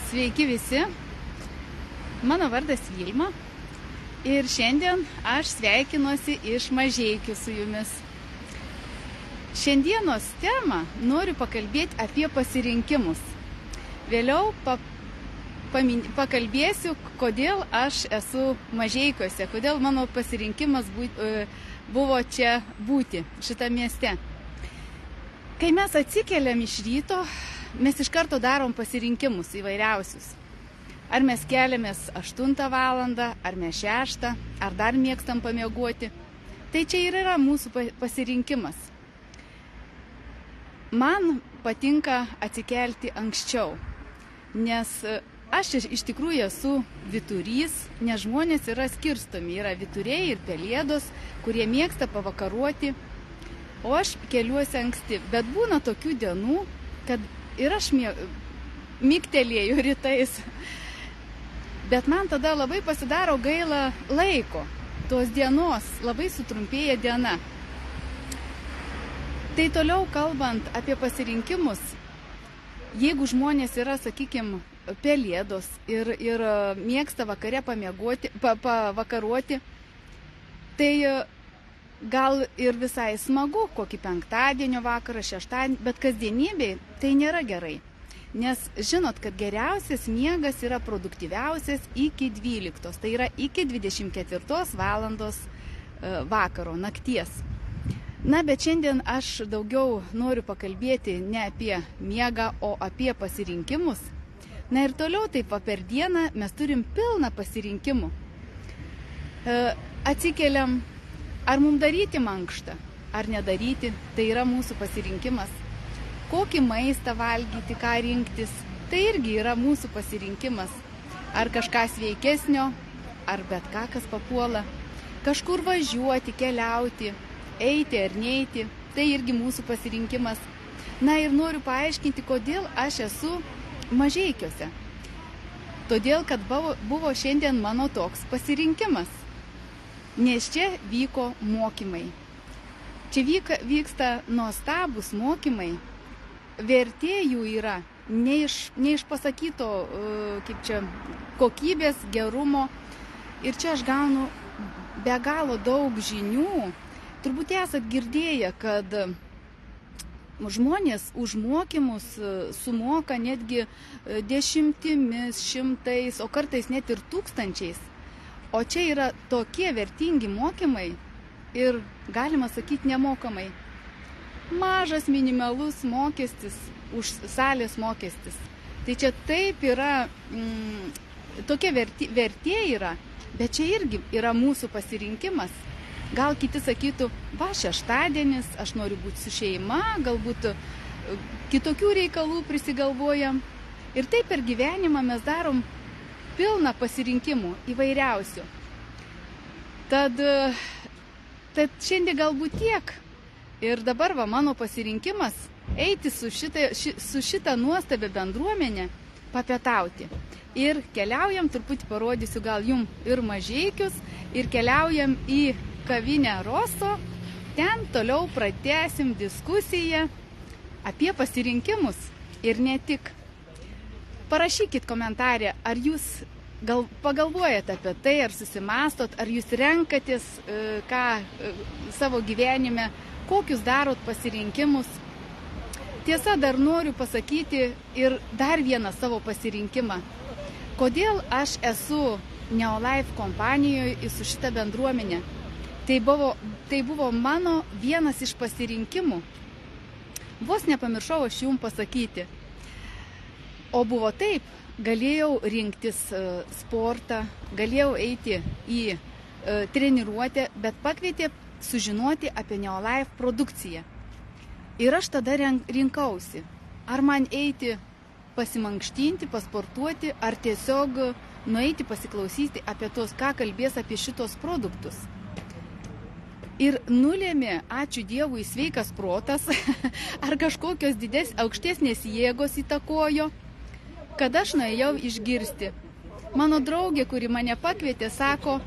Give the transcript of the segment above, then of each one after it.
Sveiki visi, mano vardas Vilma ir šiandien aš sveikinuosi iš Mažeikių su jumis. Šiandienos temą noriu pakalbėti apie pasirinkimus. Vėliau pakalbėsiu, kodėl aš esu Mažeikiuose, kodėl mano pasirinkimas buvo čia būti, šitame mieste. Kai mes atsikeliam iš ryto, mes iš karto darom pasirinkimus įvairiausius. Ar mes keliamės 8 valandą, ar mes 6, ar dar mėgstam pamiegoti. Tai čia ir yra mūsų pasirinkimas. Man patinka atsikelti anksčiau, nes aš iš tikrųjų esu vyturys, nes žmonės yra skirstomi. Yra vyturiai ir pelėdos, kurie mėgsta pavakaruoti, o aš keliuosi anksti. Bet būna tokių dienų, kad ir aš migtelėjau rytais. Bet man tada labai pasidaro gaila laiko, tos dienos, labai sutrumpėja diena. Tai toliau kalbant apie pasirinkimus, jeigu žmonės yra, sakykime, pelėdos ir mėgsta vakare pavakaruoti, tai gal ir visai smagu, kokį penktadienio vakarą, šeštadienį, bet kasdienybėj tai nėra gerai. Nes žinot, kad geriausias miegas yra produktyviausias iki 12, tai yra iki 24 valandos vakaro, nakties. Na, bet šiandien aš daugiau noriu pakalbėti ne apie miegą, o apie pasirinkimus. Na ir toliau taip per dieną mes turim pilną pasirinkimų. Atsikeliam, ar mums daryti mankštą, ar nedaryti, tai yra mūsų pasirinkimas. Kokį maistą valgyti, ką rinktis, tai irgi yra mūsų pasirinkimas. Ar kažką sveikesnio, ar bet ką, kas papuola. Kažkur važiuoti, keliauti, eiti ar neiti, tai irgi mūsų pasirinkimas. Na ir noriu paaiškinti, kodėl aš esu Mažeikiuose. Todėl, kad buvo šiandien mano toks pasirinkimas. Nes čia vyko mokymai. Čia vyksta nuostabus mokymai. Vertė jų yra ne iš pasakyto kaip čia, kokybės, gerumo. Ir čia aš gaunu be galo daug žinių. Turbūt esat girdėję, kad žmonės už mokymus sumoka netgi dešimtimis, šimtais, o kartais net ir tūkstančiais. O čia yra tokie vertingi mokymai ir, galima sakyti, nemokamai. Mažas minimalus mokestis už salės mokestis. Tai čia taip yra, tokia vertė yra, bet čia irgi yra mūsų pasirinkimas. Gal kiti sakytų, va, šeštadienis, aš noriu būti su šeima, galbūt kitokių reikalų prisigalvojam. Ir taip per gyvenimą mes darom pilną pasirinkimų įvairiausių. Tad šiandien galbūt tiek. Ir dabar va, mano pasirinkimas eiti su šitą nuostabią bendruomenę papietauti. Ir keliaujam, truputį parodysiu gal jum ir Mažeikius, ir keliaujam į kavinę Rosso. Ten toliau pratęsim diskusiją apie pasirinkimus ir ne tik. Parašykit komentarę, ar jūs pagalvojate apie tai, ar susimastot, ar jūs renkatės savo gyvenime, kokius darot pasirinkimus. Tiesa, dar noriu pasakyti ir dar vieną savo pasirinkimą. Kodėl aš esu Neolife kompanijoje su šita bendruomenė? Tai buvo mano vienas iš pasirinkimų. Vos nepamiršau aš jums pasakyti. O buvo taip, galėjau rinktis sportą, galėjau eiti į treniruotę, bet pakvietė sužinoti apie Neolife produkciją. Ir aš tada rinkausi, ar man eiti pasimankštinti, pasportuoti, ar tiesiog nueiti pasiklausyti apie tos, ką kalbės apie šitos produktus. Ir nulėmė, ačiū Dievui, sveikas protas, ar kažkokios aukštesnės jėgos įtakojo, kad aš nuėjau išgirsti. Mano draugė, kuri mane pakvietė, sako,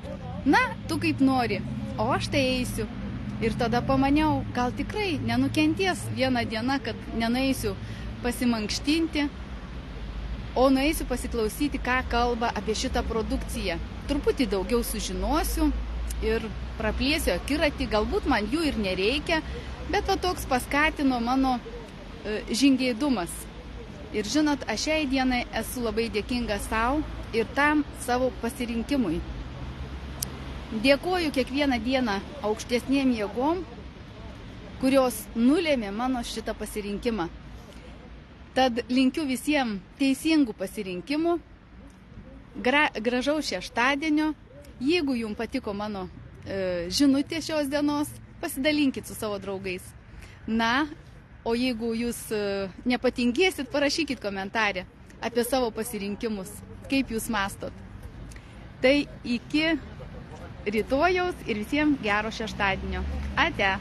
na, tu kaip nori, o aš tai eisiu. Ir tada pamaniau, gal tikrai nenukenties vieną dieną, kad nenueisiu pasimankštinti. o nueisiu pasiklausyti, ką kalba apie šitą produkciją. Truputį daugiau sužinosiu ir praplėsiu akiratį, galbūt man jų ir nereikia, bet va toks paskatino mano žingeidumas. Ir žinot, aš šiai dienai esu labai dėkinga savo ir tam savo pasirinkimui. Dėkoju kiekvieną dieną aukštesnėm jėgom, kurios nulėmė mano šitą pasirinkimą. Tad linkiu visiems teisingų pasirinkimų, gražaus šeštadienio. Jeigu jums patiko mano žinutė šios dienos, pasidalinkit su savo draugais. Na, o jeigu jūs nepatingėsit, parašykit komentarę apie savo pasirinkimus, kaip jūs mastot. Tai iki rytojaus ir visiems gero šeštadienio. Ate.